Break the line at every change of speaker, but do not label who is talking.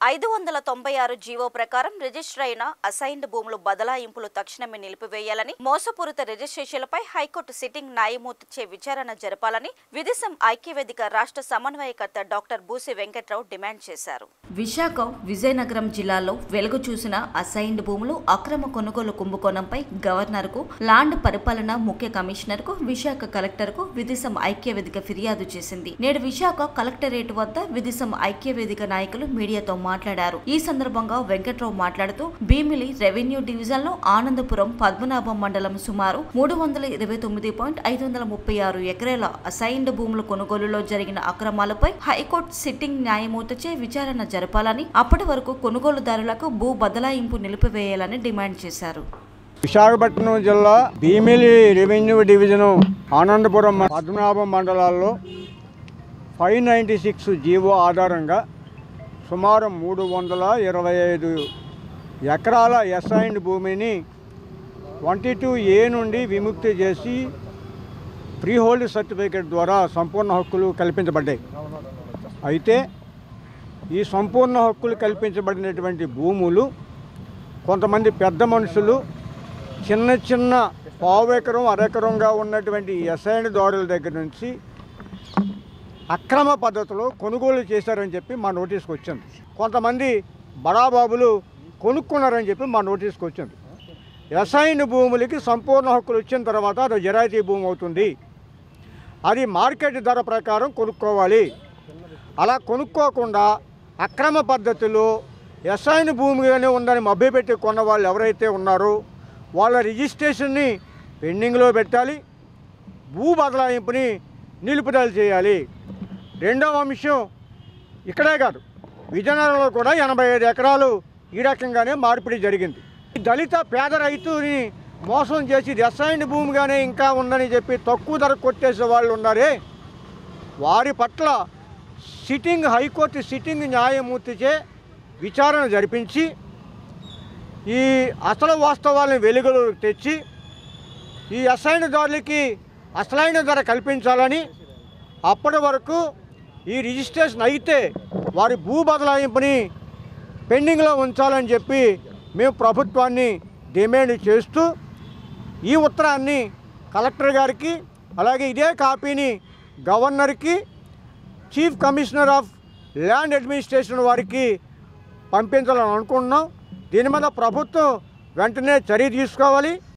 596 GO ప్రకారం register అయిన assigned భూములు బదలాయింపులు తక్షణమే నిలిపివేయాలని, మోసపూరిత రిజిస్ట్రేషన్లపై హైకోర్టు సిట్టింగ్ న్యాయమూర్తిచే విచారణ జరపాలని విదేశం ఐక్యవేదిక రాష్ట్ర సమన్వయకర్త డాక్టర్ బూసి వెంకట్రావు డిమాండ్ చేశారు. విశాఖ విజయనగరం జిల్లాలో వెలుగు చూసిన అసైన్డ్ భూములు అక్రమ కొనుగోలు కుంభకోణంపై గవర్నర్కు, ల్యాండ్ పరిపాలన ముఖ్య కమిషనర్కు, విశాఖ కలెక్టర్కు విదేశం ఐక్యవేదిక ఫిర్యాదు చేసింది. నేడు విశాఖ కలెక్టరేట్ వద్ద విదేశం ఐక్యవేదిక నాయకులు మీడియాతో మాట్లాడారు. ఈ సందర్భంగా వెంకట్రావు మాట్లాడుతూ భీమిలి రెవెన్యూ డివిజన్ లో ఆనందపురం పద్మనాభం మండలం సుమారు 329.536 ఎకరాల అసైన్డ్ భూముల కొనుగోలులో జరిగిన అక్రమాలపై హైకోర్టు సిట్టింగ్ న్యాయమూర్తిచే విచారణ జరపాలని, అప్పటి వరకు కొనుగోలుదారులకు భూ బదలాయింపు నిలిపివేయాలని డిమాండ్ చేశారు.
విశాఖపట్నం జిల్లా భీమిలి రెవెన్యూ డివిజన్ ఆనందపురం పద్మనాభం మండలాల్లో 596 జీవో ఆధారంగా సుమారు 325 ఎకరాల అసైన్డ్ భూమిని 22A నుండి విముక్తి చేసి ఫ్రీ హోల్డ్ సర్టిఫికేట్ ద్వారా సంపూర్ణ హక్కులు కల్పించబడ్డాయి. అయితే ఈ సంపూర్ణ హక్కులు కల్పించబడినటువంటి భూములు కొంతమంది పెద్ద మనుషులు చిన్న చిన్న పావు ఎకరం అరెకరంగా ఉన్నటువంటి అసైన్డ్ దారుల దగ్గర నుంచి అక్రమ పద్ధతిలో కొనుగోలు చేశారని చెప్పి మా నోటీస్కి వచ్చింది. కొంతమంది బడాబాబులు కొనుక్కున్నారని చెప్పి మా నోటీస్కి వచ్చింది. అసైన్డ్ భూములకి సంపూర్ణ హక్కులు వచ్చిన తర్వాత అది జరాయితీ భూమి అవుతుంది. అది మార్కెట్ ధర ప్రకారం కొనుక్కోవాలి. అలా కొనుక్కోకుండా అక్రమ పద్ధతిలో అసైన్డ్ భూమిగానే ఉందని మభ్యపెట్టి కొన్న వాళ్ళు ఎవరైతే ఉన్నారో వాళ్ళ రిజిస్ట్రేషన్ని పెండింగ్లో పెట్టాలి, భూ బదలాయింపుని నిలుపుదల చేయాలి. రెండవ అంశం ఇక్కడే కాదు, విజయనగరంలో కూడా 85 ఎకరాలు ఈ రకంగానే మార్పిడి జరిగింది. దళిత పేద రైతుని మోసం చేసి అసైన్డ్ భూమిగానే ఇంకా ఉందని చెప్పి తక్కువ ధర కొట్టేసే వాళ్ళు ఉన్నారే, వారి పట్ల హైకోర్టు సిట్టింగ్ న్యాయమూర్తిచే విచారణ జరిపించి ఈ అసలు వాస్తవాలను వెలుగులోకి తెచ్చి ఈ అసైన్డ్ దారులకి అసలైన ధర కల్పించాలని, అప్పటి వరకు ఈ రిజిస్ట్రేషన్ అయితే వారి భూ బదలాయింపుని పెండింగ్లో ఉంచాలని చెప్పి మేము ప్రభుత్వాన్ని డిమాండ్ చేస్తూ ఈ ఉత్తరాన్ని కలెక్టర్ గారికి, అలాగే ఇదే కాపీని గవర్నర్కి, chief commissioner of land administration వారికి పంపించాలని అనుకుంటున్నాం. దీని మీద ప్రభుత్వం వెంటనే చర్య తీసుకోవాలి.